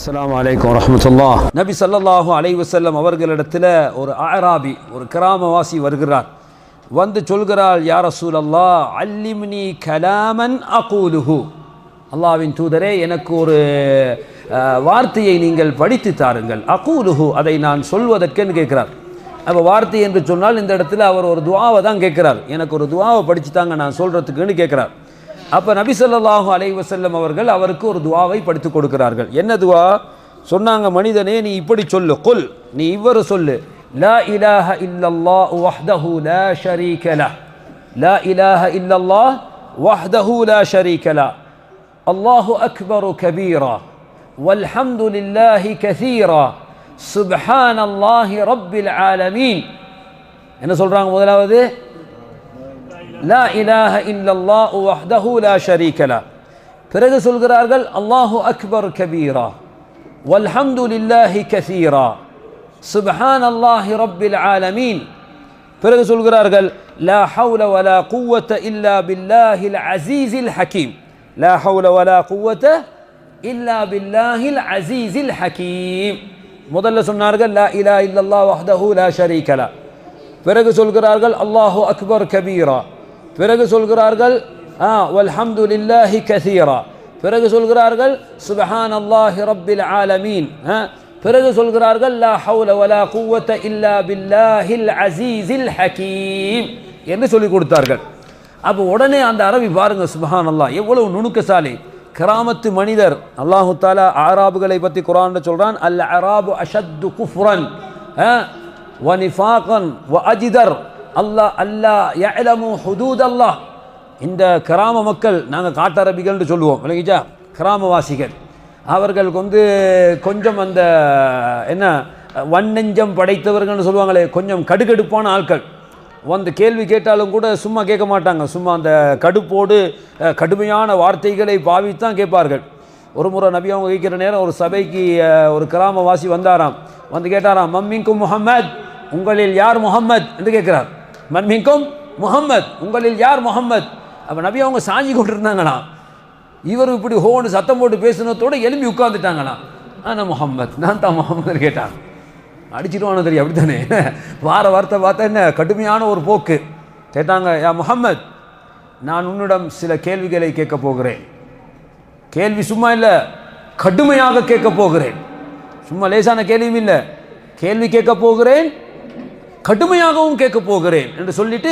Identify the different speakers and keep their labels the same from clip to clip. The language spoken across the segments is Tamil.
Speaker 1: அஸ்ஸலாமு அலைக்கும் வரஹ்மத்துல்லாஹ். நபி ஸல்லல்லாஹு அலைஹி வஸல்லம் அவர்களிடத்தில் ஒரு அஅராபி, ஒரு கிராமவாசி வருகிறார். வந்து சொல்கிறார், யா ரசூலல்லாஹ் அல்லிம்னி கலாமன் அகூலுஹு. அல்லாஹ்வின் தூதரே, எனக்கு ஒரு வார்த்தையை நீங்கள் படித்து தாருங்கள். அகூலுஹு, அதை நான் சொல்வதற்கென்னு கேட்கிறார். அப்போ வார்த்தை என்று சொன்னால் இந்த இடத்துல அவர் ஒரு துஆவை தான் கேட்கிறார். எனக்கு ஒரு துஆவை படித்து தாங்க நான் சொல்கிறதுக்குன்னு கேட்குறார். அப்போ நபி ஸல்லல்லாஹு அலைஹி வஸல்லம் அவர்கள் அவருக்கு ஒரு துஆவை படித்து கொடுக்கிறார்கள். என்ன துஆ சொன்னாங்க? மனிதனே, நீ இப்படி சொல்லு. குல், நீ இவ்வாறு சொல்லு. லா இலாஹ இல்லல்லாஹ் வஹ்தஹு லா ஷரீக லஹ். லா இலாஹ இல்லல்லாஹ் வஹ்தஹு லா ஷரீக லஹ். அல்லாஹு அக்பரு கபீரா வல்ஹம்துலில்லாஹி கஸீரா சுப்ஹானல்லாஹி ரப்பில் ஆலமீன். என்ன சொல்றாங்க? முதலாவது லா இலாஹ இல்லல்லாஹு வஹ்தஹு லா ஷரீக லஹ். பிறகு சொல்கிறார்கள் அல்லாஹு அக்பர் கபீரா வல்ஹம்துலில்லாஹி கஸீரா சுப்ஹானல்லாஹி ரப்பில் ஆலமீன். பிறகு சொல்கிறார்கள் லா ஹவுல வலா குவத இல்லா பில்லாஹில் அஸீஸில் ஹகீம். லா ஹவுல வலா குவத இல்லா பில்லாஹில் அஸீஸில் ஹகீம். முதல்ல சொன்னார்கள் லா இலாஹ இல்லல்லாஹு வஹ்தஹு லா ஷரீக லஹ். பிறகு சொல்கிறார்கள் அல்லாஹு அக்பர் கபீரா. பிறகு சொல்கிறார்கள் வல்ஹம்துலில்லாஹி கஸீரா. பிறகு சொல்கிறார்கள் சுப்ஹானல்லாஹி ரப்பில் ஆலமீன். பிறகு சொல்கிறார்கள் லா ஹவுல வலா குவத இல்லா பில்லாஹில் அஸீஸில் ஹகீம் என்று சொல்லிக் கொடுத்தார்கள். அப்போ உடனே அந்த அரபி பாருங்க, சுப்ஹானல்லாஹ், எவ்வளவு நுணுக்கசாலி, கிராமத்து மனிதர். அல்லாஹு தஆலா ஆராபுகளை பற்றி குர்ஆன்ல சொல்றான், அல் அராபு அஷத்து குஃப்ரன் வ நிஃபாகன் வ அஜ்தர் அல்லா யஅலமு ஹுதூத் அல்லாஹ். இந்த கிராம மக்கள், நாங்கள் காட்டரபிகள்னு சொல்லுவோம், விளங்கிச்சா? கிராமவாசிகள். அவர்களுக்கு கொஞ்சம் அந்த என்ன வன்னெஞ்சம் படைத்தவர்கள்னு சொல்லுவாங்களே, கொஞ்சம் கடுகடுப்பான ஆட்கள். வந்து கேள்வி கேட்டாலும் கூட சும்மா கேட்க மாட்டாங்க. சும்மா அந்த கடுப்போடு கடுமையான வார்த்தைகளை பாவித்தான் கேட்பார்கள். ஒரு முறை நபி அவங்க கேட்கிற நேரம் ஒரு சபைக்கு ஒரு கிராமவாசி வந்தாராம். வந்து கேட்டாராம், மம்மின்கும் முஹம்மத், உங்களில் யார் முஹம்மத் என்று கேட்கிறார். மம்மின்கும் முஹம்மத், உங்களில் யார் முஹம்மத்? அப்போ நபி அவங்க சாஞ்சி கொண்டு இருந்தாங்களாம். இவர் இப்படி ஹோன்னு சத்தம் போட்டு பேசினதோடு எலும்பி உட்கார்ந்துட்டாங்களாம். ஆனால் முஹம்மத், நான் தான் முஹம்மது கேட்டாங்க. அடிச்சிடுவானு தெரியும், அப்படி தானே? வார வார்த்தை பார்த்தா என்ன கடுமையான ஒரு போக்கு. கேட்டாங்க, யா முஹம்மத், நான் உன்னிடம் சில கேள்விகளை கேட்க போகிறேன். கேள்வி சும்மா இல்லை, கடுமையாக கேட்க போகிறேன். சும்மா லேசான கேள்வியும் இல்லை, கேள்வி கேட்க போகிறேன், கடுமையாகவும் கேட்க போகிறேன் என்று சொல்லிட்டு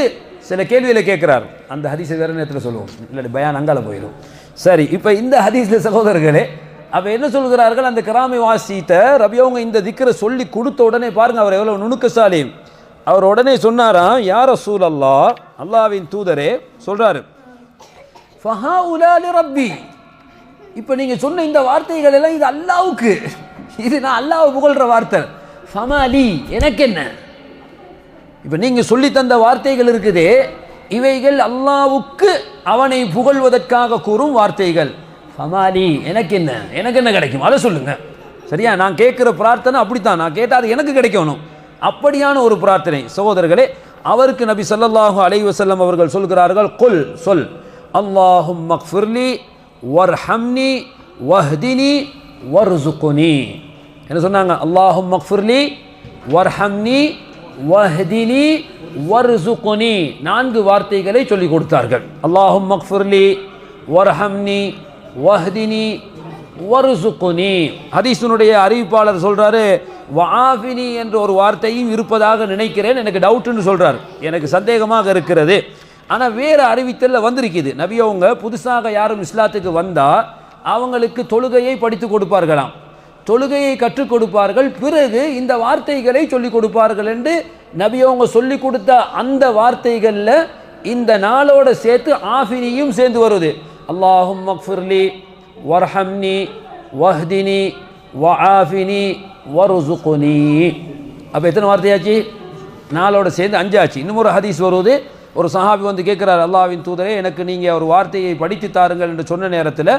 Speaker 1: சில கேள்விகளை கேட்கிறார். அந்த ஹதீஸை வேறு நேரத்தில் சொல்லுவோம், இல்லாட்டி பயான் அங்கால போயிடும். சரி, இப்போ இந்த ஹதீஸில் சகோதரர்களே, அப்போ என்ன சொல்கிறார்கள்? அந்த கிராமவாசிட்ட ரபி அவங்க இந்த திக்ரை சொல்லி கொடுத்த உடனே பாருங்க, அவர் எவ்வளோ நுணுக்கசாலி. அவர் உடனே சொன்னாராம், யா ரசூலல்லாஹ், அல்லாஹ்வின் தூதரே சொல்றாரு, ஃபஹாஉலா லிரப்பி. இப்போ நீங்கள் சொன்ன இந்த வார்த்தைகள் எல்லாம் இது அல்லாஹ்வுக்கு, இது நான் அல்லாஹ்வை புகழ்கிற வார்த்தை. ஃபமாலி, எனக்கு என்ன? இப்போ நீங்கள் சொல்லி தந்த வார்த்தைகள் இருக்குதே, இவைகள் அல்லாஹ்வுக்கு அவனை புகழ்வதற்காக கூறும் வார்த்தைகள். ஃபமாலி, எனக்கு என்ன? எனக்கு என்ன கிடைக்கும் அதை சொல்லுங்க. சரியா? நான் கேட்குற பிரார்த்தனை அப்படித்தான், நான் கேட்டால் அது எனக்கு கிடைக்கணும். அப்படியான ஒரு பிரார்த்தனை. சகோதரர்களே, அவருக்கு நபி ஸல்லல்லாஹு அலைஹி வஸல்லம் அவர்கள் சொல்கிறார்கள், குல், சொல், அல்லாஹும்ம ஃபிர்லி வர்ஹம்னி வஹ்தினி வர்ஸுக்னி. என்ன சொன்னாங்க? அல்லாஹும்ம ஃபிர்லி வர்ஹம்னி வஹ்தினி வர்ஸுக்னி. 4 வார்த்தைகளை சொல்லிக் கொடுத்தார்கள். அல்லாஹும்ம ஃபிர்லி வர்ஹம்னி வஹ்தினி வர்ஸுக்னி. ஹதீஸினுடைய அறிவிப்பாளர் சொல்றாரு, வஆஃபினி என்ற ஒரு வார்த்தையும் இருப்பதாக நினைக்கிறேன், எனக்கு டவுட்னு சொல்றார், எனக்கு சந்தேகமாக இருக்கிறது. ஆனால் வேறு அறிவித்தலில் வந்திருக்குது, நபி அவங்க புதுசாக யாரும் இஸ்லாத்துக்கு வந்தால் அவங்களுக்கு தொழுகையை படித்து கொடுப்பார்களாம், தொழுகையை கற்றுக் கொடுப்பார்கள், பிறகு இந்த வார்த்தைகளை சொல்லிக் கொடுப்பார்கள் என்று நபி அவங்க சொல்லிக் கொடுத்த அந்த வார்த்தைகளில் இந்த நாளோட சேர்த்து ஆஃபினியும் சேர்ந்து வருது. அல்லாஹும்ம ஃபிர்லி வர்ஹம்னி வஹ்தினி வஆஃபினி வர்ஸுக்னி. அப்போ எத்தனை வார்த்தையாச்சு? நாளோட சேர்ந்து 5 ஆச்சு. இன்னும் ஒரு ஹதீஸ் வருவது, ஒரு சஹாபி வந்து கேட்குறார், அல்லாஹ்வின் தூதரே, எனக்கு நீங்கள் ஒரு வார்த்தையை படித்து தாருங்கள் என்று சொன்ன நேரத்தில்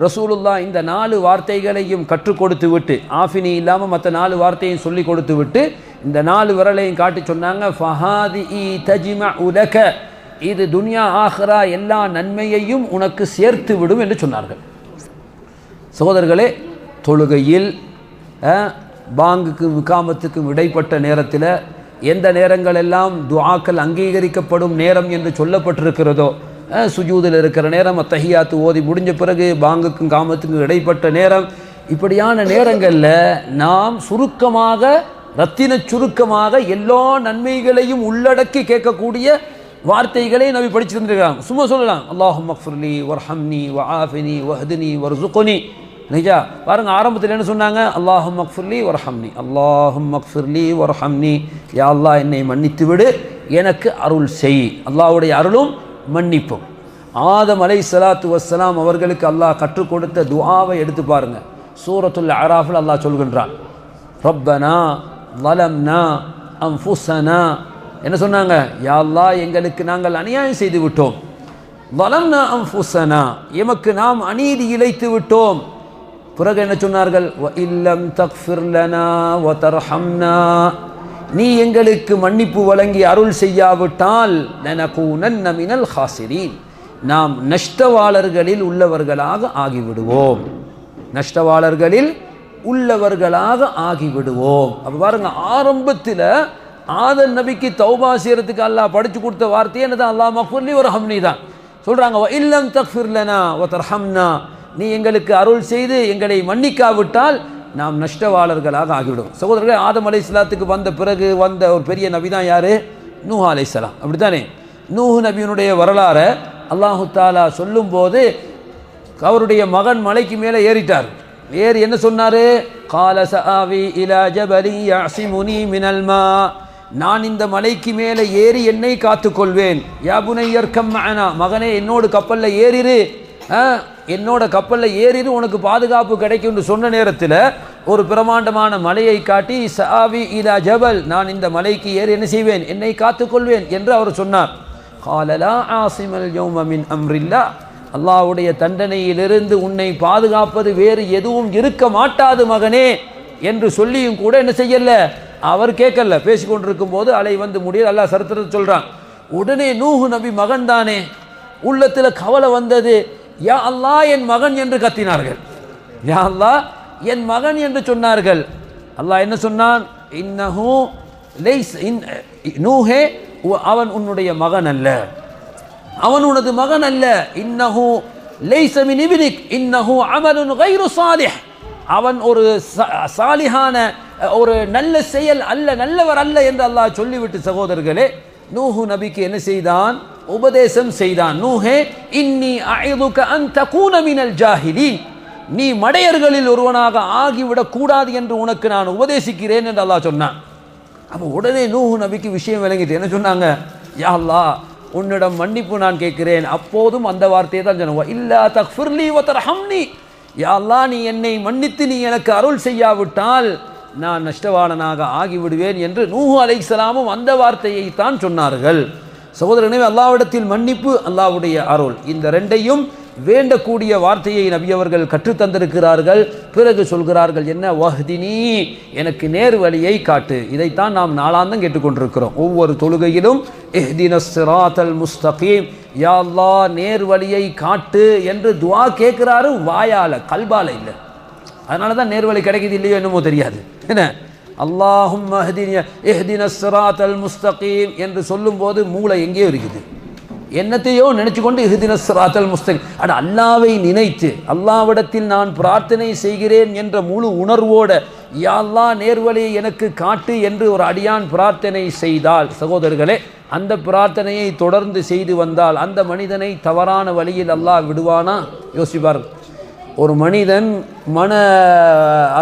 Speaker 1: ரசூலுல்லாஹ் இந்த 4 வார்த்தைகளையும் கற்றுக் கொடுத்து விட்டு, ஆஃபினி இல்லாமல் மற்ற 4 வார்த்தையும் சொல்லி கொடுத்து விட்டு இந்த 4 விரலையும் காட்டி சொன்னாங்க, ஃபஹாதிஇ தஜ்மஉ லக, இது துன்யா ஆஹிரா எல்லா நன்மையையும் உனக்கு சேர்த்து விடும் என்று சொன்னார்கள். சகோதரர்களே, தொழுகையில் பாங்குக்கும் இகாமத்துக்கும் இடைப்பட்ட நேரத்தில் எந்த நேரங்கள் எல்லாம் துஆக்கள் அங்கீகரிக்கப்படும் நேரம் என்று சொல்லப்பட்டிருக்கிறதோ, சுஜூதில் இருக்கிற நேரம், தஹியாத்து ஓதி முடிஞ்ச பிறகு பாங்குக்கும் காமத்துக்கும் இடைப்பட்ட நேரம், இப்படியான நேரங்களில் நாம் சுருக்கமாக ரத்தின சுருக்கமாக எல்லா நன்மைகளையும் உள்ளடக்கி கேட்கக்கூடிய வார்த்தைகளை நபி படிச்சு தந்திருக்கிறாங்க. சும்மா சொல்லலாம், அல்லாஹும் மக்ஃபிர்லி வர்ஹம்னி வஆஃபினி வஹ்தினி வர்ஸுக்னி. நிஜா பாருங்க, ஆரம்பத்தில் என்ன சொன்னாங்க? அல்லாஹும் மக்ஃபிர்லி வர்ஹம்னி, அல்லாஹும் மக்ஃபிர்லி வர்ஹம்னி, யா அல்லாஹ் என்னை மன்னித்து விடு, எனக்கு அருள் செய். அல்லாஹ்வுடைய அருளும் மன்னிப்பும். ஆதம் அலைஹிஸ்ஸலாத்து வஸ்ஸலாம் அவர்களுக்கு அல்லாஹ் கற்றுக் கொடுத்த துஆவை எடுத்து பாருங்க. சூரத்துல் அராஃபில் அல்லாஹ் சொல்கின்றான், ரப்பனா ظلمنا أنفسنا. என்ன சொன்னாங்க? யா அல்லாஹ் எங்களுக்கு நாங்கள் அநியாயம் செய்து விட்டோம். ظلمنا أنفسنا, எமக்கு நாம் அநீதி இழைத்து விட்டோம். பிறகு என்ன சொன்னார்கள்? وَإِن لَّمْ تَغْفِرْ لَنَا وَتَرْحَمْنَا, நீ எங்களுக்கு மன்னிப்பு வழங்கி அருள் செய்யாவிட்டால் لَنَكُونَنَّ مِنَ الْخَاسِرِينَ, நாம் நஷ்டவாளர்களில் உள்ளவர்களாக ஆகிவிடுவோம். நஷ்டவாளர்களில் உள்ளவர்களாக ஆகிவிடுவோம். அப்போ பாருங்க, ஆரம்பத்தில் ஆதம் நபிக்கு தௌபா செய்யறதுக்கு அல்லாஹ் படிச்சு கொடுத்த வார்த்தையே என்னதான்? அல்லாஹ் மக்ஃபிர்லி வர்ஹம்னி தான் சொல்றாங்க. வ இல்லம் தக்ஃபிர் லனா வ தர்ஹம்னா, நீ எங்களுக்கு அருள் செய்து எங்களை மன்னிக்காவிட்டால் நாம் நஷ்டவாளர்களாக ஆகிவிடும். சகோதரர்களே, ஆதம் அலைஹிஸ்ஸலாத்துக்கு வந்த பிறகு வந்த ஒரு பெரிய நபி தான் யாரு? நூஹ் அலைஹிஸ்ஸலாம். அப்படித்தானே? நூஹ் நபியினுடைய வரலாறை அல்லாஹு தாலா சொல்லும்போது அவருடைய மகன் மலைக்கு மேலே ஏறிட்டார். ஏறி என்ன சொன்னாரு? கால சஆவி இலா ஜபலி யஅஸிமுனி மினல் மா, நான் இந்த மலைக்கு மேலே ஏறி என்னை காத்துக்கொள்வேன். யா புனையர்கம் மஅனா, மகனே என்னோட கப்பலில் ஏறிரு, என்னோட கப்பலில் ஏறிரு, உனக்கு பாதுகாப்பு கிடைக்கும் என்று சொன்ன நேரத்தில் ஒரு பிரமாண்டமான மலையை காட்டி சஆவி இலா ஜபல், நான் இந்த மலைக்கு ஏறி என்ன செய்வேன்? என்னை காத்துக்கொள்வேன் என்று அவர் சொன்னார். கால லா ஆஸிமல் யௌம மின் அம்ரில்லா, அல்லாஹ்வுடைய தண்டனையிலிருந்து உன்னை பாதுகாப்பது வேறு எதுவும் இருக்க மாட்டாது மகனே என்று சொல்லியும் கூட என்ன செய்யல? அவர் கேட்கல. பேசிக்கொண்டிருக்கும் போது அலை வந்து முடியல. அல்லாஹ் சரித்திரத்தை சொல்றான். உடனே நூஹ் நபி மகன் தானே, உள்ளத்தில் கவலை வந்தது. யா அல்லாஹ் என் மகன் என்று கத்தினார்கள். யா அல்லாஹ் என் மகன் என்று சொன்னார்கள். அல்லாஹ் என்ன சொன்னான்? இன்னஹு லைஸ், நூஹே அவன் உன்னுடைய மகன் அல்ல, அவன் உனது மகன் அல்ல. இன்னஹு லைஸ மின் இப்னிக் இன்னஹு அமலுன் கைரு சாலிஹ், அவன் ஒரு சாலிஹான ஒரு நல்ல செயல் அல்ல, நல்லவர் அல்ல என்று அல்லாஹ் சொல்லிவிட்டு சகோதரர்களே, நூஹ் நபிக்கு என்ன செய்தான்? உபதேசம் செய்தான். நூஹே இன்னி அஇதுக அன் தகூன மினல் ஜாஹிலீன், நீ மடையர்களில் ஒருவனாக ஆகிவிடக் கூடாது என்று உனக்கு நான் உபதேசிக்கிறேன் என்று அல்லாஹ் சொன்னான். அப்போ உடனே நூஹ் நபிக்கு விஷயம் விளங்கிட்டு என்ன சொன்னாங்க? யா அல்லாஹ் உன்னிடம் மன்னிப்பு நான் கேட்கிறேன். அப்போதும் அந்த வார்த்தையை தான் சொன்ன, இல்லா தக்ஃபிர்லி வ தர்ஹம்னி, யா அல்லாஹ் நீ என்னை மன்னித்து நீ எனக்கு அருள் செய்யாவிட்டால் நான் நஷ்டவாளனாக ஆகிவிடுவேன் என்று நூஹ் அலைஹிஸ்ஸலாமும் அந்த வார்த்தையை தான் சொன்னார்கள். சகோதரனே, அல்லாஹ்விடத்தில் மன்னிப்பு, அல்லாஹ்வுடைய அருள், இந்த ரெண்டையும் வேண்டக்கூடிய வார்த்தையை நபி அவர்கள் கற்றுத்தந்திருக்கிறார்கள். பிறகு சொல்கிறார்கள் என்ன? வஹ்தினி, எனக்கு நேர் வழியை காட்டு. இதைத்தான் நாம் நாளாந்தம் கேட்டுக்கொண்டிருக்கிறோம். ஒவ்வொரு தொழுகையிலும் இஹ்தினஸ் ஸிராத்தல் முஸ்தகீம், யா அல்லாஹ் நேர் வழியை காட்டு என்று துஆ கேட்கிறாரு, வாயால, கல்பால இல்லை. அதனால தான் நேர்வழி கிடைக்குது இல்லையோ என்னமோ தெரியாது. என்ன அல்லாஹும்ம இஹ்தினஸ் ஸிராத்தல் முஸ்தகீம் என்று சொல்லும்போது மூளை எங்கேயோ இருக்குது, என்னத்தையோ நினைச்சு கொண்டு இஹ்தினஸ் ஸிராத்தல் முஸ்தகீம், அட அல்லாஹ்வை நினைத்து அல்லாஹ்விடத்தில் நான் பிரார்த்தனை செய்கிறேன் என்ற முழு உணர்வோட யா அல்லாஹ் நேர்வழியை எனக்கு காட்டு என்று ஒரு அடியான் பிரார்த்தனை செய்தால் சகோதரர்களே, அந்த பிரார்த்தனையை தொடர்ந்து செய்து வந்தால் அந்த மனிதனை தவறான வழியில் அல்லாஹ் விடுவானா? யோசிப்பார். ஒரு மனிதன்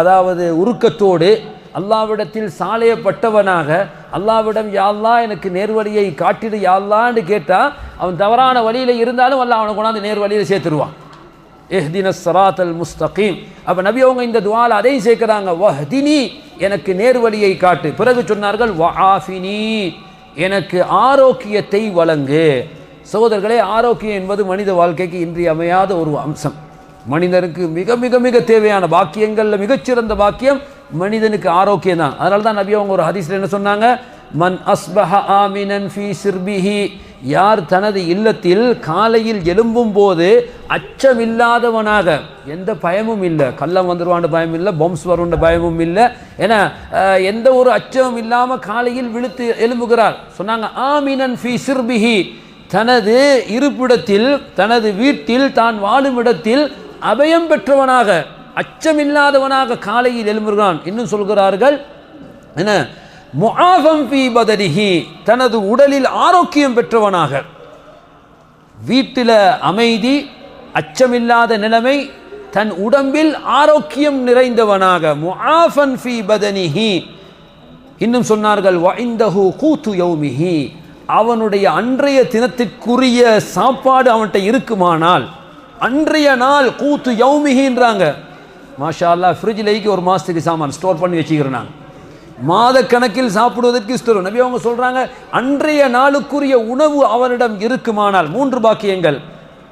Speaker 1: அதாவது உருக்கத்தோடு அல்லாஹ்விடத்தில் சாலையப்பட்டவனாக அல்லாஹ்விடம் யா அல்லாஹ் எனக்கு நேர்வழியை காட்டிடு யா அல்லாஹ்னு கேட்டால் அவன் தவறான வழியில் இருந்தாலும் அல்லாஹ் அவனை கொண்டாந்து நேர்வழியில் சேர்த்துருவான். இஹ்தினஸ் ஸிராத்தல் முஸ்தகீம். அப்போ நபி அவங்க இந்த துஆல அதையும் சேர்க்கிறாங்க, வஹ்தினி, எனக்கு நேர்வழியை காட்டு. பிறகு சொன்னார்கள் வஆஃபினி, எனக்கு ஆரோக்கியத்தை வழங்கு. சகோதரர்களே, ஆரோக்கியம் என்பது மனித வாழ்க்கைக்கு இன்றியமையாத ஒரு அம்சம். மனிதனுக்கு மிக மிக மிக தேவையான பாக்கியங்களில் மிகச்சிறந்த பாக்கியம் மனிதனுக்கு ஆரோக்கியம் தான். அதனால தான் நபி அவங்க ஒரு ஹதீஸ்ல என்ன சொன்னாங்க? மன் அஸ்பஹ ஆமினன் ஃபீ சிர்பிஹி, யார் தனது இல்லத்தில் காலையில் எழும்பும் போது அச்சமில்லாதவனாக, எந்த பயமும் இல்லை, கள்ளம் வந்துடுவான்ற பயம் இல்லை, பொம்ஸ் வருன்ற பயமும் இல்லை, ஏன்னா எந்த ஒரு அச்சமும் இல்லாமல் காலையில் விழுத்து எழும்புகிறார். சொன்னாங்க ஆமினன் ஃபி சிர்பிஹி, தனது இருப்பிடத்தில் தனது வீட்டில் தான் வாழும் இடத்தில் அபயம் பெற்றவனாக அச்சமில்லாதவனாக காலையில் எழும்புகிறான். இன்னும் சொல்கிறார்கள் என்ன, முஆஃபம் ஃபீ பதனிஹி, தனது உடலில் ஆரோக்கியம் பெற்றவனாக, வீட்டில் அமைதி அச்சமில்லாத நிலைமை, தன் உடம்பில் ஆரோக்கியம் நிறைந்தவனாக, முஆஃபன் ஃபீ பதனிஹி. இன்னும் சொன்னார்கள் வ இந்தஹு கூத்து யௌமிஹி, அவனுடைய அன்றைய தினத்திற்குரிய சாப்பாடு அவன்கிட்ட இருக்குமானால், அன்றைய நாள் கூத்து யௌமிஹின்றாங்க. மாஷா அல்லாஹ், ஃப்ரிட்ஜில் ஒரு மாதத்துக்கு சாமான் ஸ்டோர் பண்ணி வச்சுக்கிறேன் நாங்கள், மாத கணக்கில் சாப்பிடுவதற்கு இஷ்டம். நபி அவங்க சொல்றாங்க அன்றைய நாளுக்குரிய உணவு அவனிடம் இருக்குமானால், 3 பாக்கியங்கள்: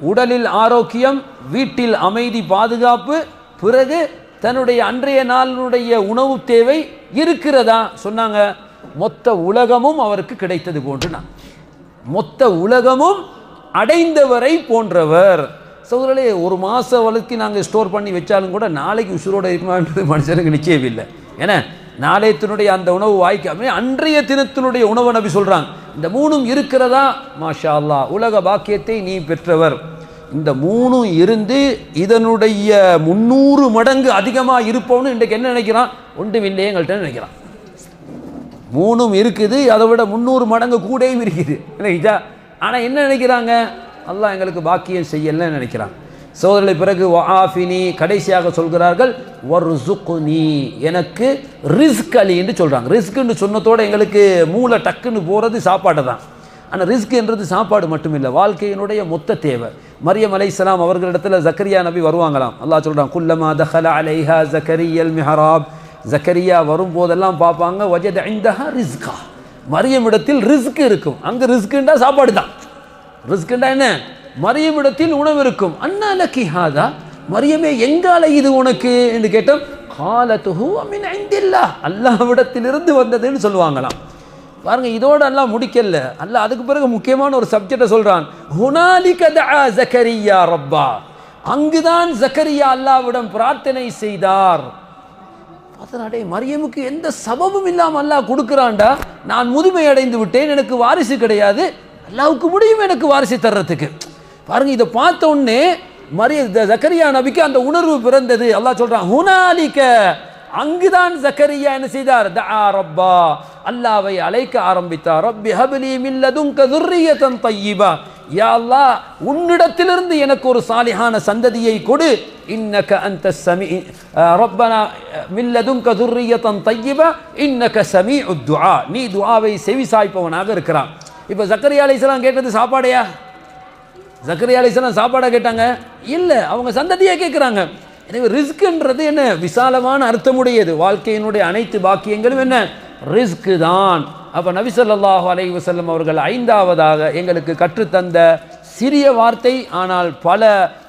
Speaker 1: உடலில் ஆரோக்கியம், வீட்டில் அமைதி பாதுகாப்பு, பிறகு தன்னுடைய அன்றைய நாளுடைய உணவு தேவை இருக்கிறதா சொன்னாங்க, மொத்த உலகமும் அவருக்கு கிடைத்தது போன்று, மொத்த உலகமும் அடைந்தவரை போன்றவர். சகோதரர்களே, ஒரு மாதம் வரைக்கும் நாங்கள் ஸ்டோர் பண்ணி வச்சாலும் கூட நாளைக்கு உசுரோடு இருக்குமான்றது மனுஷனுக்கு நிச்சயம் இல்லை. ஏன்னா நாளையத்தினுடைய அந்த உணவு வாய்க்காம அன்றைய தினத்தினுடைய உணவை நபி சொல்கிறாங்க. இந்த 3ம் இருக்கிறதா, மாஷா அல்லாஹ், உலக பாக்கியத்தை நீ பெற்றவர். இந்த 3ம் இருந்து இதனுடைய 300 மடங்கு அதிகமாக இருப்பவனு இன்றைக்கு என்ன நினைக்கிறான், ஒன்றும் இல்லையே எங்கள்கிட்ட நினைக்கிறான். 3ம் இருக்குது, அதை விட 300 மடங்கு கூடயும் இருக்குது இல்லைங்களா. ஆனால் என்ன நினைக்கிறாங்க, அல்லாஹ் எங்களுக்கு பாக்கியம் செய்யலன்னு நினைக்கிறாங்க. சோதரர்களை பிறகு வஆஃபினி, கடைசியாக சொல்கிறார்கள் வர்சுக்னி, எனக்கு ரிஸ்க் அலி என்று சொல்கிறாங்க. ரிஸ்க்குன்னு சொன்னதோடு எங்களுக்கு மூளை டக்குன்னு போகிறது சாப்பாடு தான். ஆனால் ரிஸ்க் என்றது சாப்பாடு மட்டும் இல்லை, வாழ்க்கையினுடைய மொத்த தேவை. மரியம் அலைஹிஸ்ஸலாம் அவர்களிடத்தில் ஜக்கரியா நபி வருவாங்களாம். அல்லாஹ் சொல்கிறான் குல்லமா தஹல அலைஹா ஜக்கரியல் மிஹராப், ஜக்கரியா வரும்போதெல்லாம் பார்ப்பாங்க வஜத இந்தஹா ரிஸ்கா, மரியம் இடத்தில் ரிஸ்க் இருக்கும். அங்கே ரிஸ்க்குண்டா சாப்பாடு தான். ரிஸ்க்குண்டா என்ன, மரியமிடத்தில் உணவு இருக்கும். அன்னா லக்கி ஹாதா, மரியமே எங்கால இது உனக்கு என்று கேட்டோம். காலத்துஹு மின் இந்தில்லாஹ், அல்லாஹ்விடத்திலிருந்து வந்ததுன்னு சொல்லுவாங்களாம். பாருங்க, இதோடு அல்லாஹ் முடிக்கல. அல்லாஹ் அதுக்கு பிறகு முக்கியமான ஒரு சப்ஜெக்டை சொல்றான். ஹுனாலிக தஆ ஜக்கரியா ரப்பா, அங்குதான் ஜக்கரியா அல்லாஹ்விடம் பிரார்த்தனை செய்தார். அதனாலே மரியமுக்கு எந்த சபபும் இல்லாமல் அல்லாஹ் கொடுக்குறான்டா. நான் முதுமை அடைந்து விட்டேன், எனக்கு வாரிசு கிடையாது, அல்லாஹ்வுக்கு முடியும் எனக்கு வாரிசு தர்றதுக்கு. பாருங்க, இதை பார்த்த உடனே ஜக்கரியா நபிக்கு அந்த உணர்வு பிறந்தது. அல்லாஹ் சொல்றான் ஹுனாலிக, அங்குதான் ஜக்கரியா என்ன செய்தார், தஆ ரப்பா, அல்லாஹ்வை அழைக்க ஆரம்பித்தார். ரப்பி ஹப்லி மின் லதுன்க ذُرِّيَّةً طَيِّبَةً, யா அல்லாஹ் உன்னிடத்திலிருந்து எனக்கு ஒரு சாலிஹான சந்ததியை கொடு. இன்னக அன்தஸ் ஸமீ, ரப்பனா மின் லதுன்க ذُرِّيَّةً طَيِّبَةً இன்னக ஸமீஉத் துஆ, நீ துஆவை செவிசாய்ப்பவனாக இருக்கிறான். இப்போ ஜக்கரியா அலைஹிஸ்ஸலாம் கேட்டது சாப்பாடையா? ஜக்கரியா அலைஹிஸ்ஸலாம் சாப்பாடா கேட்டாங்க? இல்லை, அவங்க சந்ததியை கேட்குறாங்க. எனவே ரிஸ்க்ன்றது என்ன, விசாலமான அர்த்தமுடையது. வாழ்க்கையினுடைய அனைத்து பாக்கியங்களும் என்ன, ரிஸ்க் தான். அப்போ நபி ஸல்லல்லாஹு அலைஹி வஸல்லம் அவர்கள் 5வதாக எங்களுக்கு கற்றுத்தந்த சிறிய வார்த்தை, ஆனால் பல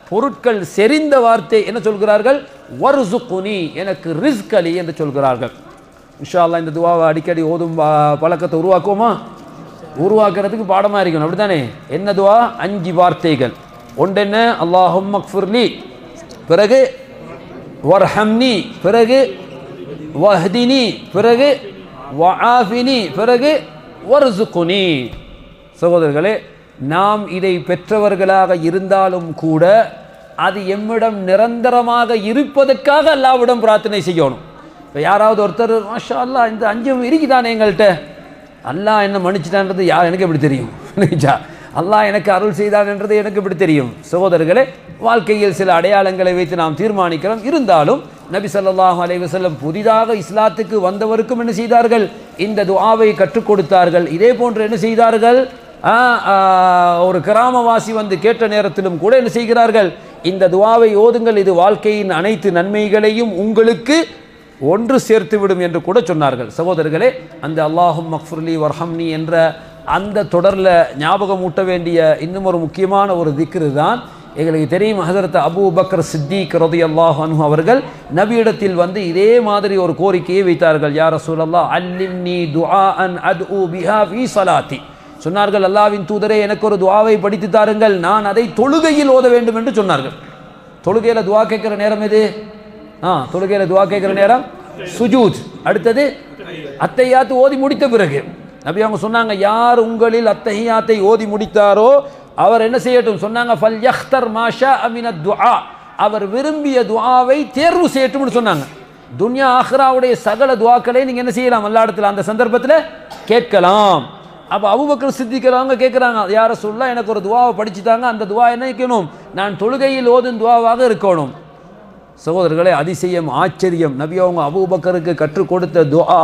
Speaker 1: பொருட்கள் செறிந்த வார்த்தை என்ன சொல்கிறார்கள், வர்சுக்னி, எனக்கு ரிஸ்க் அலி என்று சொல்கிறார்கள். இன்ஷா அல்லாஹ் இந்த துஆவை அடிக்கடி ஓதும் பழக்கத்தை உருவாக்குவோமா? உருவாக்குறதுக்கு பாடமாக இருக்கணும், அப்படித்தானே? என்ன துஆ? 5 வார்த்தைகள். ஒன்று என்ன, அல்லாஹும்ம க்ஃபிர்லி, பிறகு வர்ஹம்னி, பிறகு வஹ்தினி, பிறகு வஆஃபினி, பிறகு வர்சுக்னி. சகோதரர்களே, நாம் இதை பெற்றவர்களாக இருந்தாலும் கூட அது எம்மிடம் நிரந்தரமாக இருப்பதற்காக அல்லாஹ்விடம் பிரார்த்தனை செய்யணும். இப்போ யாராவது ஒருத்தர் மாஷா அல்லாஹ் இந்த 5 இருக்குதானே எங்கள்கிட்ட, அல்லாஹ் என்ன மன்னிச்சிட்டான்றது எனக்கு எப்படி தெரியும்? அல்லாஹ் எனக்கு அருள் செய்தான் என்றது எனக்கு எப்படி தெரியும்? சகோதரர்களே, வாழ்க்கையில் சில அடையாளங்களை வைத்து நாம் தீர்மானிக்கிறோம். இருந்தாலும் நபி ஸல்லல்லாஹு அலைஹி வஸல்லம் புதிதாக இஸ்லாத்துக்கு வந்தவருக்கும் என்ன செய்தார்கள், இந்த துஆவை கற்றுக் கொடுத்தார்கள். இதே போன்று என்ன செய்தார்கள், ஒரு கிராமவாசி வந்து கேட்ட நேரத்திலும் கூட என்ன செய்கிறார்கள், இந்த துஆவை ஓதுங்கள், இது வாழ்க்கையின் அனைத்து நன்மைகளையும் உங்களுக்கு ஒன்று சேர்த்துவிடும் என்று கூட சொன்னார்கள். சகோதரர்களே, அந்த அல்லாஹும்ம க்ஃபிர்லி வர்ஹம்னி என்ற அந்த தொடரில் ஞாபகம் ஊட்ட வேண்டிய இன்னும் ஒரு முக்கியமான ஒரு திக்ரு தான். எங்களுக்கு தெரியும், ஹஸரத் அபூ பக்கர் சித்திக் ரலியல்லாஹு அன்ஹு அவர்கள் நபியிடத்தில் வந்து இதே மாதிரி ஒரு கோரிக்கையை வைத்தார்கள். யா ரசூலல்லாஹ் அல்லிம்னி துஆஅன் அத்உ பிஹா ஃபீ ஸலாத்தி, சொன்னார்கள், அல்லாஹ்வின் தூதரே, எனக்கு ஒரு துஆவை படித்து தாருங்கள், நான் அதை தொழுகையில் ஓத வேண்டும் என்று சொன்னார்கள். தொழுகையில் துஆ கேட்கிற நேரம் எது? தொழுகையில் துஆ கேட்கிற நேரம் சுஜூத். அடுத்தது அத்தையாத்து ஓதி முடித்த பிறகு நபி அவங்க சொன்னாங்க, யார் உங்களில் அத்தஹியாத்தை ஓதி முடித்தாரோ அவர் என்ன செய்யட்டும் சொன்னாங்க, ஃபல் யக்தர் மாஷா மினத் துஆ, அவர் விரும்பிய துஆவை தேர்வு செய்யட்டும்னு சொன்னாங்க. துன்யா ஆஹிராவுடைய சகல துஆக்களை நீங்க என்ன செய்யலாம், அல்லாஹ் இடத்துல அந்த சந்தர்ப்பத்தில் கேட்கலாம். அப்போ அபூபக்கர் சித்திக்கிறவங்க கேட்குறாங்க, யா ரசூலுல்லாஹ், எனக்கு ஒரு துஆவை படிச்சுட்டாங்க, அந்த துஆ என்ன இருக்கணும், நான் தொழுகையில் ஓதும் துஆவாக இருக்கணும். சகோதரர்களே, அதிசயம், ஆச்சரியம், நபி அவங்க அபூபக்கருக்கு கற்றுக் கொடுத்த துஆ,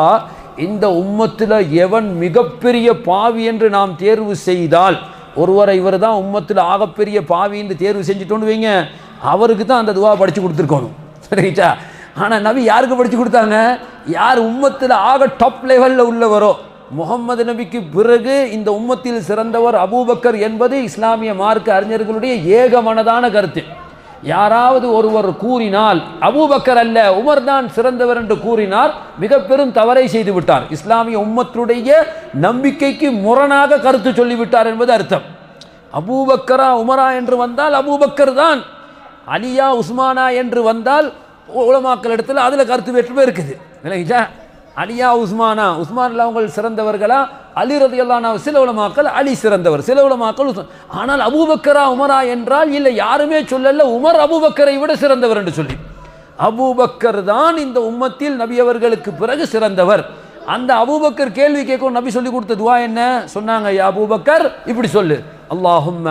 Speaker 1: இந்த உம்மத்தில் எவன் மிகப்பெரிய பாவி என்று நாம் தேர்வு செய்தால், ஒருவரை இவர் தான் உம்மத்தில் ஆகப்பெரிய பாவி என்று தேர்வு செஞ்சுட்டோன்னு வைங்க, அவருக்கு தான் அந்த துஆ படித்து கொடுத்துருக்கணும். சரிச்சா? ஆனால் நபி யாருக்கு படித்து கொடுத்தாங்க? யார் உம்மத்தில் ஆக டாப் லெவலில் உள்ளவரோ, முகம்மது நபிக்கு பிறகு இந்த உம்மத்தில் சிறந்தவர் அபூபக்கர் என்பது இஸ்லாமிய மார்க்க அறிஞர்களுடைய ஏகமனதான கருத்து. யாராவது ஒருவர் கூறினால் அபூபக்கர் அல்ல உமர் தான் சிறந்தவர் என்று கூறினார், மிக பெரும் தவறை செய்து விட்டார். இஸ்லாமிய உம்மத்துடைய நம்பிக்கைக்கு முரணாக கருத்து சொல்லிவிட்டார் என்பது அர்த்தம். அபூபக்கரா உமரா என்று வந்தால் அபூபக்கர் தான், அலியா உஸ்மானா என்று வந்தால் உலமாக்கள் இடத்துல அதில் கருத்து வேற்றுமை இருக்குது. இல்லைங்களா? அலியா உஸ்மானா, உஸ்மான் அவங்கள் சிறந்தவர்களா, அலி ரலியல்லாஹு அன்ஹு சில உலமாக்கள் அலி சிறந்தவர், சில உலமாக்கள். ஆனால் அபூபக்கரா உமரா என்றால் இல்லை, யாருமே சொல்லல உமர் அபூபக்கரை விட சிறந்தவர் என்று சொல்லி. அபூபக்கர் தான் இந்த உம்மத்தில் நபி அவர்களுக்கு பிறகு சிறந்தவர். அந்த அபூபக்கர் கேள்வி கேட்கும் நபி சொல்லி கொடுத்த துஆ என்ன சொன்னாங்க? யா அபூபக்கர், இப்படி சொல்லு, அல்லாஹும்ம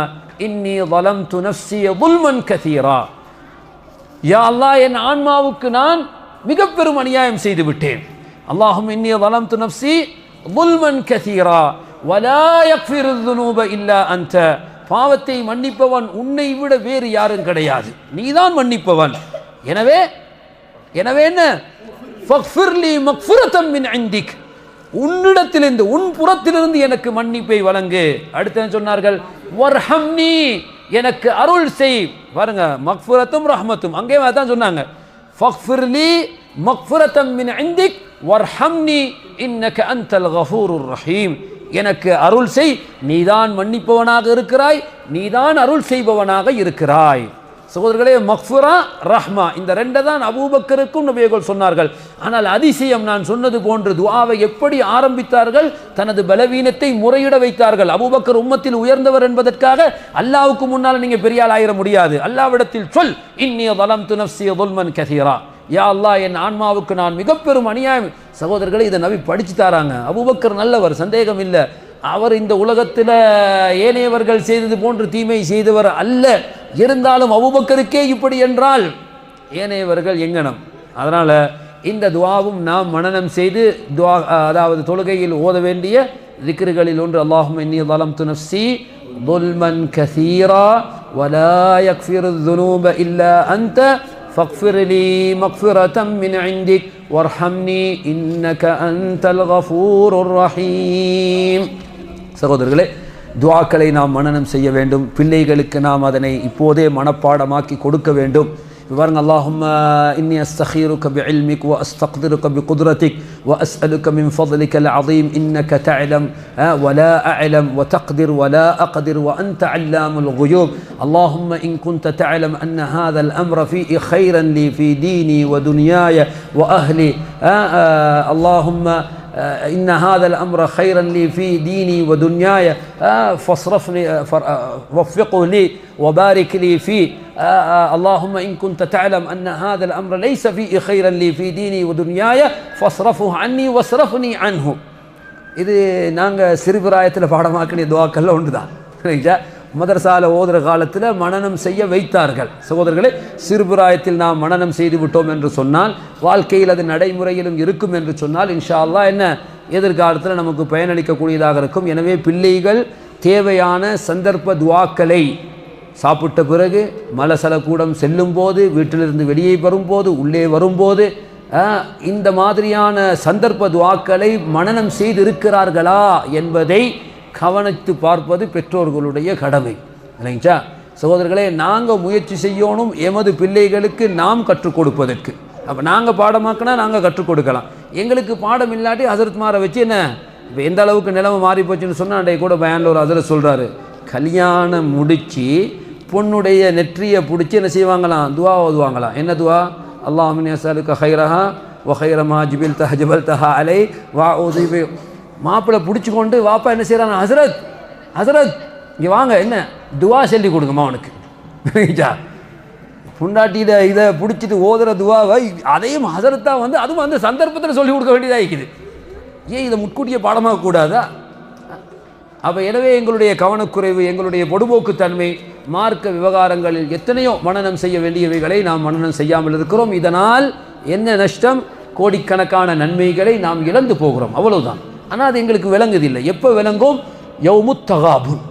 Speaker 1: இன்னி ظلمت نفسي ظلما كثيرا, யா அல்லாஹ், என் ஆன்மாவுக்கு நான் மிக பெரும் அநியாயம் செய்து விட்டேன். அல்லாஹும்ம இன்னி ظلمت نفسي ظلما كثيرا ولا يغفر الذنوب الا انت, பாவத்தை மன்னிப்பவன் உன்னை விட வேறு யாரும் கிடையாது, நீதான் மன்னிப்பவன். எனவே என்ன, ஃபக்ஃபிர்லி மக்ஃபிரத்தன் மின் இந்திக், உன்னிடத்திலிருந்து உன் புறத்திலிருந்து எனக்கு மன்னிப்பை வழங்கு. அடுத்து சொன்னார்கள், வர்ஹம்னி, எனக்கு அருள் செய். பாருங்க, மக்ஃபிரத்தும் ரஹ்மத்தும் அங்கே தான் சொன்னாங்க. ஃபக்ஃபிர்லி மக்ஃபிரத்தன் மின் இந்திக் வர்ஹம்னி இன்னக அன்தல் கஃபூருர் ரஹீம், எனக்கு அருள் செய், நீதான் மன்னிப்பவனாக இருக்கிறாய், நீதான் அருள் செய்பவனாக இருக்கிறாய். சகோதரர்களே, மக்ஃபிரா ரஹ்மா இந்த ரெண்டை தான் அபூபக்கருக்கும் நபிகள் சொன்னார்கள். ஆனால் அதிசயம், நான் சொன்னது போன்று துஆவை எப்படி ஆரம்பித்தார்கள், தனது பலவீனத்தை முறையிட வைத்தார்கள். அபூபக்கர் உம்மத்தில் உயர்ந்தவர் என்பதற்காக அல்லாஹ்வுக்கு முன்னால் நீங்க பெரியாள் ஆயிர முடியாது. அல்லாஹ்விடத்தில் சொல், இன்னி ظلمت نفسي ظلما كثيرا, யா அல்லாஹ், என் ஆன்மாவுக்கு நான் மிக பெரும் அநியாயம். சகோதரர்களை, இதை நபி படிச்சு தாராங்க. அபூபக்கர் நல்லவர், சந்தேகம் இல்லை. அவர் இந்த உலகத்தில் ஏனையவர்கள் செய்தது போன்று தீமை செய்தவர் அல்ல. இருந்தாலும் அபூபக்கருக்கே இப்படி என்றால் ஏனையவர்கள் எங்கனம். அதனால இந்த துஆவும் நாம் மனனம் செய்து துஆ, அதாவது தொழுகையில் ஓத வேண்டிய திக்ருகளில் ஒன்று. அல்லாஹும்ம இன்னி ظلمت نفسي ظلما كثيرا ولا يغفر الذنوب الا انت فاغفر لي مغفرة من عندك وارحمني إنك أنت الغفور الرحيم. சகோதரர்களே, துஆக்களை நாம் மனனம் செய்ய வேண்டும். பிள்ளைகளுக்கு நாம் அதனை இப்போதே மனப்பாடமாக்கி கொடுக்க வேண்டும். பாருங்க, அல்லாஹும்ம இன்னி அஸ்தகீருக பிஇல்மிக் வ அஸ்தக்திருக பிகுத்ரதிக் வ அஸ்அலுக மின் ஃபضلிகல் அஸீம் இன்னக தஅலம் வ லா அஅலம் வ தக்திர் வ லா அக்திர் வ அன்த அல்லாமுல் குயூப். அல்லாஹும்ம இன் குன்த தஅலம் அன்ன ஹாதல் அம்ர ஃபீஹி கைரன் லீ ஃபீ தீனி வ துன்யாய வ அஹ்லி. அல்லாஹும்ம إن هذا الأمر خيرا لي في ديني ودنياي فاصرفني وفقه لي وبارك لي فيه. اللهم إن كنت تعلم أن هذا الأمر ليس فيه خيرا لي في ديني ودنياي فاصرفه عني واصرفني عنه. இது நாங்கள் சிறுபிராயத்தில் பாடமாக்கின துஆக்கள் ஒன்று தான். மதரசாவில் ஓதுற காலத்தில் மனனம் செய்ய வைத்தார்கள். சகோதரர்களே, சிறுபிராயத்தில் நாம் மனனம் செய்து விட்டோம் என்று சொன்னால், வாழ்க்கையில் அது நடைமுறையிலும் இருக்கும் என்று சொன்னால், இன்ஷா அல்லாஹ் என்ன எதிர்காலத்தில் நமக்கு பயனளிக்கக்கூடியதாக இருக்கும். எனவே பிள்ளைகள் தேவையான சந்தர்ப்ப துஆக்களை சாப்பிட்ட பிறகு, மலசலக்கூடம் செல்லும் போது, வீட்டிலிருந்து வெளியே வரும்போது, உள்ளே வரும்போது, இந்த மாதிரியான சந்தர்ப்ப துஆக்களை மனனம் செய்திருக்கிறார்களா என்பதை கவனித்து பார்ப்பது பெற்றோர்களுடைய கடமை. இல்லைங்களா சகோதரர்களே? நாங்கள் முயற்சி செய்யணும் எமது பிள்ளைகளுக்கு நாம் கற்றுக் கொடுப்பதற்கு. அப்போ நாங்கள் பாடமாக்கினா நாங்கள் கற்றுக் கொடுக்கலாம். எங்களுக்கு பாடம் இல்லாட்டி ஹசரத்மாரை வச்சு என்ன இப்போ எந்த அளவுக்கு நிலைமை மாறி போச்சுன்னு சொன்னால் அன்றைய கூட பயானில் ஒரு அதில் சொல்கிறாரு, கல்யாணம் முடித்து பொண்ணுடைய நெற்றியை பிடிச்சி என்ன செய்வாங்களாம், துவா ஓதுவாங்களாம். என்ன துவா? அல்லாஹும்ம அஸ்அலுக கைரஹா வ கைர மா ஜிபில்தஹ ஜபல்தஹா அலை வா உதிபி. மாப்பிள்ளை பிடிச்சி கொண்டு வாப்பா என்ன செய்கிறாங்க, ஹசரத் ஹசரத் இங்கே வாங்க, என்ன துவா சொல்லி கொடுங்கம்மா அவனுக்கு. புண்டாட்டியிட இதை பிடிச்சிட்டு ஓதுற துவாவை அதையும் ஹசரத்தாக வந்து அதுவும் அந்த சந்தர்ப்பத்தில் சொல்லி கொடுக்க வேண்டியதாக இருக்குது. ஏன் இதை முன்கூட்டிய பாடமாக கூடாதா? அப்போ எனவே எங்களுடைய கவனக்குறைவு, எங்களுடைய பொடுபோக்குத்தன்மை, மார்க்க விவகாரங்களில் எத்தனையோ மனனம் செய்ய வேண்டியவைகளை நாம் மனனம் செய்யாமல் இருக்கிறோம். இதனால் என்ன நஷ்டம்? கோடிக்கணக்கான நன்மைகளை நாம் இழந்து போகிறோம், அவ்வளவுதான். ஆனால் அது எங்களுக்கு விளங்குதில்லை. எப்போ விளங்கும்? யௌமுத் தகாபுன்,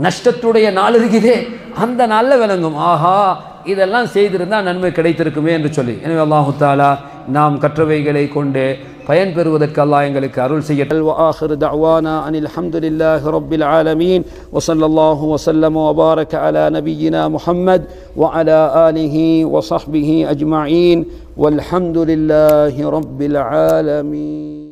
Speaker 1: நஷ்டத்துடைய நாள் இருக்குதே அந்த நாளில் விளங்கும். ஆஹா, இதெல்லாம் செய்திருந்தால் நன்மை கிடைத்திருக்குமே என்று சொல்லி. எனவே அல்லாஹு தஆலா நாம் கற்றவைகளை கொண்டு பயன் பெறுவதற்கு அல்லாஹ் எங்களுக்கு அருள் செய்யட்டும். வ ஆகிரு தஅவானா அனில் ஹம்துலில்லாஹி ரப்பில் ஆலமீன் வ ஸல்லல்லாஹு வ ஸல்லம வ பாரக அலா நபியினா முஹம்மத் வ அலா ஆலிஹி வ ஸஹ்பிஹி அஜ்மஈன் வல்ஹம்துலில்லாஹி ரப்பில் ஆலமீன்.